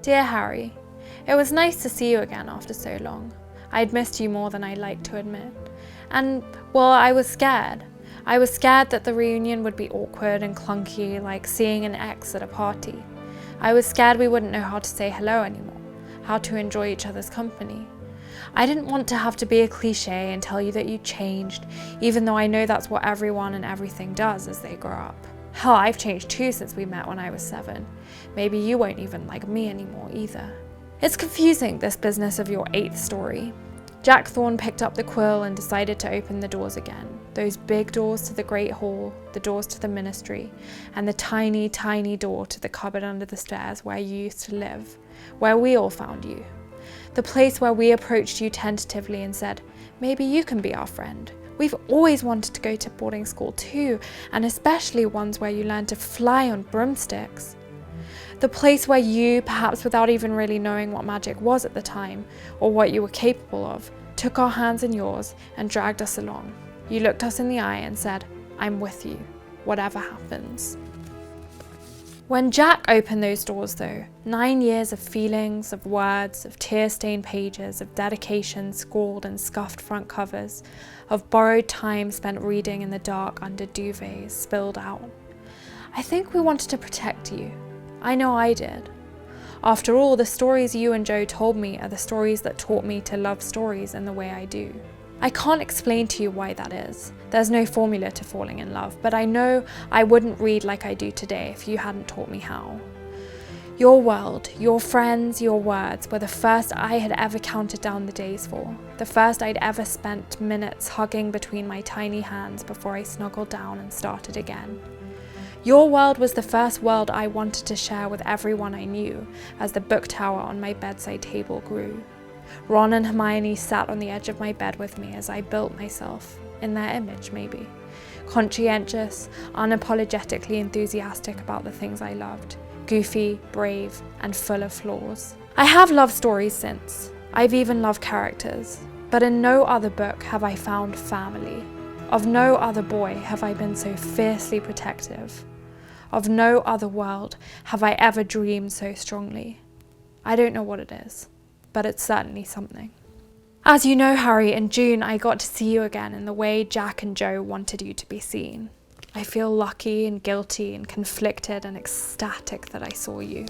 Dear Harry, it was nice to see you again after so long. I'd missed you more than I'd like to admit. And, well, I was scared. I was scared that the reunion would be awkward and clunky, like seeing an ex at a party. I was scared we wouldn't know how to say hello anymore, how to enjoy each other's company. I didn't want to have to be a cliche and tell you that you changed, even though I know that's what everyone and everything does as they grow up. Hell, I've changed too since we met when I was 7. Maybe you won't even like me anymore either. It's confusing, this business of your 8th story. Jack Thorne picked up the quill and decided to open the doors again. Those big doors to the Great Hall, the doors to the ministry, and the tiny, tiny door to the cupboard under the stairs where you used to live, where we all found you. The place where we approached you tentatively and said, maybe you can be our friend. We've always wanted to go to boarding school too, and especially ones where you learn to fly on broomsticks. The place where you, perhaps without even really knowing what magic was at the time, or what you were capable of, took our hands in yours and dragged us along. You looked us in the eye and said, I'm with you, whatever happens. When Jack opened those doors though, 9 years of feelings, of words, of tear-stained pages, of dedication scrawled and scuffed front covers, of borrowed time spent reading in the dark under duvets spilled out. I think we wanted to protect you. I know I did. After all, the stories you and Joe told me are the stories that taught me to love stories in the way I do. I can't explain to you why that is. There's no formula to falling in love, but I know I wouldn't read like I do today if you hadn't taught me how. Your world, your friends, your words were the first I had ever counted down the days for, the first I'd ever spent minutes hugging between my tiny hands before I snuggled down and started again. Your world was the first world I wanted to share with everyone I knew as the book tower on my bedside table grew. Ron and Hermione sat on the edge of my bed with me as I built myself, in their image maybe. Conscientious, unapologetically enthusiastic about the things I loved. Goofy, brave, and full of flaws. I have loved stories since. I've even loved characters. But in no other book have I found family. Of no other boy have I been so fiercely protective. Of no other world have I ever dreamed so strongly. I don't know what it is, but it's certainly something. As you know, Harry, in June I got to see you again in the way Jack and Joe wanted you to be seen. I feel lucky and guilty and conflicted and ecstatic that I saw you,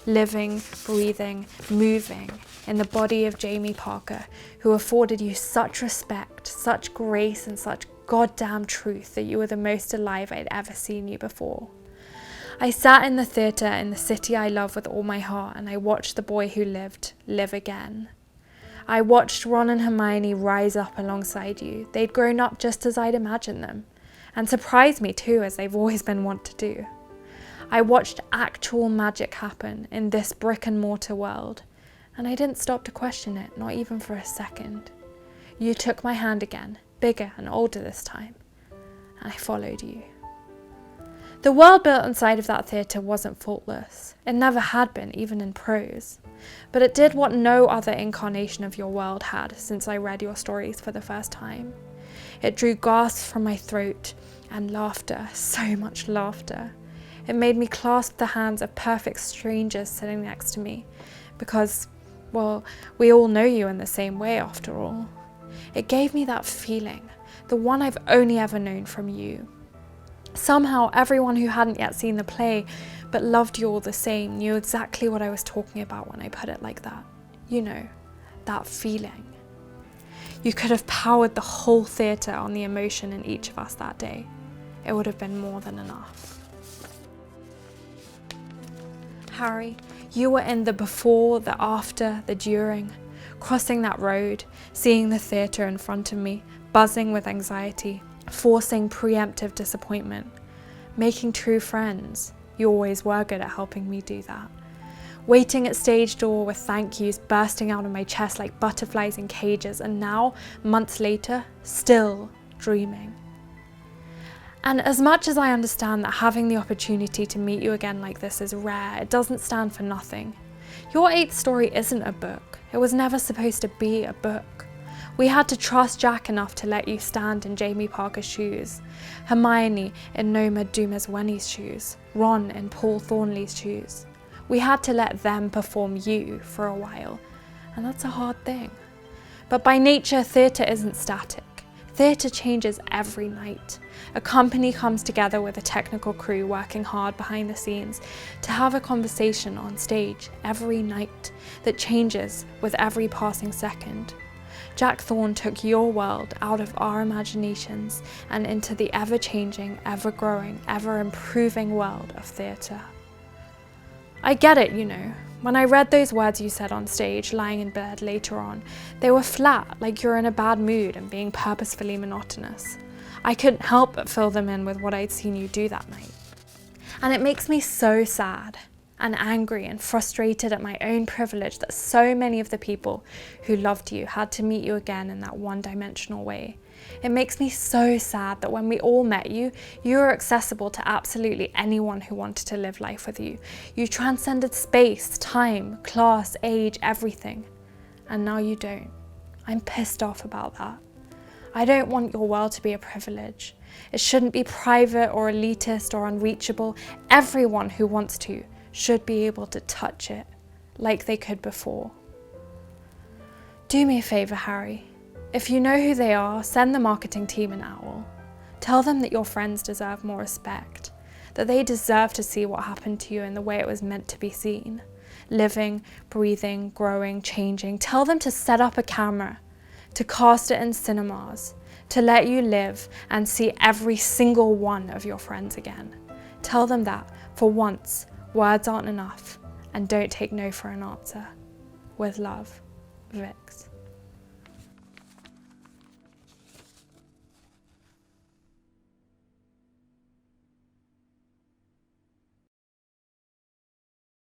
living, breathing, moving in the body of Jamie Parker, who afforded you such respect, such grace, and such goddamn truth that you were the most alive I'd ever seen you before. I sat in the theatre in the city I love with all my heart, and I watched the boy who lived live again. I watched Ron and Hermione rise up alongside you. They'd grown up just as I'd imagined them, and surprised me too, as they've always been wont to do. I watched actual magic happen in this brick and mortar world, and I didn't stop to question it, not even for a second. You took my hand again, bigger and older this time, and I followed you. The world built inside of that theatre wasn't faultless. It never had been, even in prose. But it did what no other incarnation of your world had since I read your stories for the first time. It drew gasps from my throat and laughter, so much laughter. It made me clasp the hands of perfect strangers sitting next to me because, well, we all know you in the same way after all. It gave me that feeling, the one I've only ever known from you. Somehow everyone who hadn't yet seen the play but loved you all the same knew exactly what I was talking about when I put it like that. You know, that feeling. You could have powered the whole theatre on the emotion in each of us that day. It would have been more than enough. Harry, you were in the before, the after, the during, crossing that road, seeing the theatre in front of me, buzzing with anxiety, forcing preemptive disappointment, making true friends. You always were good at helping me do that. Waiting at stage door with thank yous bursting out of my chest like butterflies in cages, and now, months later, still dreaming. And as much as I understand that having the opportunity to meet you again like this is rare, it doesn't stand for nothing. Your 8th story isn't a book. It was never supposed to be a book. We had to trust Jack enough to let you stand in Jamie Parker's shoes, Hermione in Noma Dumesweni's shoes, Ron in Paul Thornley's shoes. We had to let them perform you for a while, and that's a hard thing. But by nature, theatre isn't static. Theatre changes every night. A company comes together with a technical crew working hard behind the scenes to have a conversation on stage every night that changes with every passing second. Jack Thorne took your world out of our imaginations and into the ever-changing, ever-growing, ever-improving world of theatre. I get it, you know. When I read those words you said on stage, lying in bed later on, they were flat, like you're in a bad mood and being purposefully monotonous. I couldn't help but fill them in with what I'd seen you do that night. And it makes me so sad and angry and frustrated at my own privilege that so many of the people who loved you had to meet you again in that one-dimensional way. It makes me so sad that when we all met you, you were accessible to absolutely anyone who wanted to live life with you. You transcended space, time, class, age, everything. And now you don't. I'm pissed off about that. I don't want your world to be a privilege. It shouldn't be private or elitist or unreachable. Everyone who wants to should be able to touch it like they could before. Do me a favour, Harry. If you know who they are, send the marketing team an owl. Tell them that your friends deserve more respect, that they deserve to see what happened to you in the way it was meant to be seen. Living, breathing, growing, changing. Tell them to set up a camera, to cast it in cinemas, to let you live and see every single one of your friends again. Tell them that, for once, words aren't enough, and don't take no for an answer. With love, Vix.